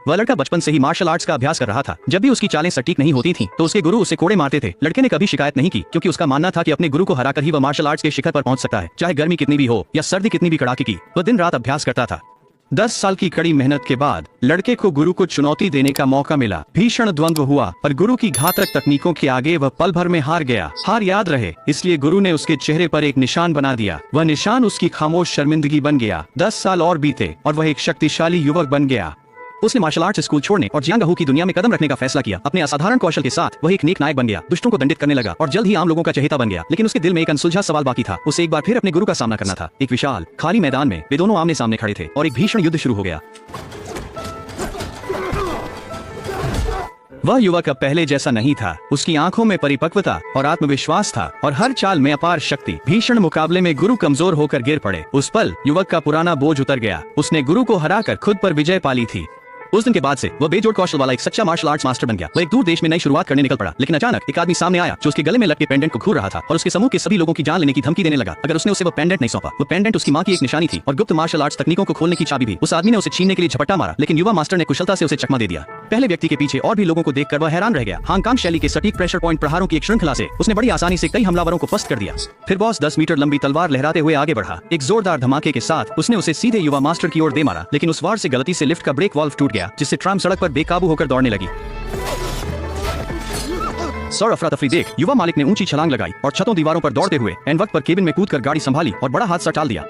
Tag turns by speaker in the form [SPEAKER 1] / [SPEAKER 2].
[SPEAKER 1] वह लड़का बचपन से ही मार्शल आर्ट्स का अभ्यास कर रहा था। जब भी उसकी चालें सटीक नहीं होती थीं, तो उसके गुरु उसे कोड़े मारते थे। लड़के ने कभी शिकायत नहीं की, क्योंकि उसका मानना था कि अपने गुरु को हराकर ही वह मार्शल आर्ट्स के शिखर पर पहुंच सकता है, चाहे गर्मी कितनी भी हो या सर्दी कितनी भी कड़ाके की। वह दिन रात अभ्यास करता था। 10 साल की कड़ी मेहनत के बाद लड़के को गुरु को चुनौती देने का मौका मिला। भीषण द्वंद्व हुआ, पर गुरु की घातक तकनीकों के आगे वह पल भर में हार गया। हार याद रहे, इसलिए गुरु ने उसके चेहरे पर एक निशान बना दिया। वह निशान उसकी खामोश शर्मिंदगी बन गया। 10 साल और बीते और वह एक शक्तिशाली युवक बन गया। उसने मार्शल आर्ट्स स्कूल छोड़ने और जियांग की दुनिया में कदम रखने का फैसला किया। अपने असाधारण कौशल के साथ वह एक नेक नायक बन गया, दुष्टों को दंडित करने लगा और जल्द ही आम लोगों का चहेता बन गया। लेकिन उसके दिल में एक अनसुलझा सवाल बाकी था। उसे एक बार फिर अपने गुरु का सामना करना था। एक विशाल खाली मैदान में वे दोनों आमने सामने खड़े थे और एक भीषण युद्ध शुरू हो गया। वह युवक अब पहले जैसा नहीं था। उसकी आंखों में परिपक्वता और आत्मविश्वास था और हर चाल में अपार शक्ति। भीषण मुकाबले में गुरु कमजोर होकर गिर पड़े। उस पल युवक का पुराना बोझ उतर गया। उसने गुरु को हराकर खुद पर विजय पाली थी। उस दिन के बाद से वह बेजोड़ कौशल वाला एक सच्चा मार्शल आर्ट्स मास्टर बन गया। वह एक दूर देश में नई शुरुआत करने निकल पड़ा। लेकिन अचानक एक आदमी सामने आया जो उसके गले में लटके पेंडेंट को घूर रहा था और उसके समूह के सभी लोगों की जान लेने की धमकी देने लगा अगर उसने उसे वो पेंडेंट नहीं सौंपा। वो पेंडेंट उसकी मां की एक निशानी थी और गुप्त मार्शल आर्ट्स तकनीकों को खोलने की चाबी भी। उस आदमी ने उसे छीनने के लिए झपट्टा मारा, लेकिन युवा मास्टर ने कुशलता से उसे चकमा दे दिया। पहले व्यक्ति के पीछे और भी लोगों को देखकर वह हैरान रह गया। हांगकांग शैली के सटीक प्रेशर पॉइंट प्रहारों की एक श्रृंखला से उसने बड़ी आसानी से कई हमलावरों को पस्त कर दिया। फिर बॉस 10 मीटर लंबी तलवार लहराते हुए आगे बढ़ा। एक जोरदार धमाके के साथ उसने उसे सीधे युवा मास्टर की ओर दे मारा, लेकिन उस वार से गलती से लिफ्ट का ब्रेक वाल्व टूट गया, जिससे ट्राम सड़क पर बेकाबू होकर दौड़ने लगी। सर अफरा तफरी देख युवा मालिक ने ऊंची छलांग लगाई और छतों दीवारों पर दौड़ते हुए एन वक्त पर केबिन में कूदकर गाड़ी संभाली और बड़ा हादसा टाल दिया।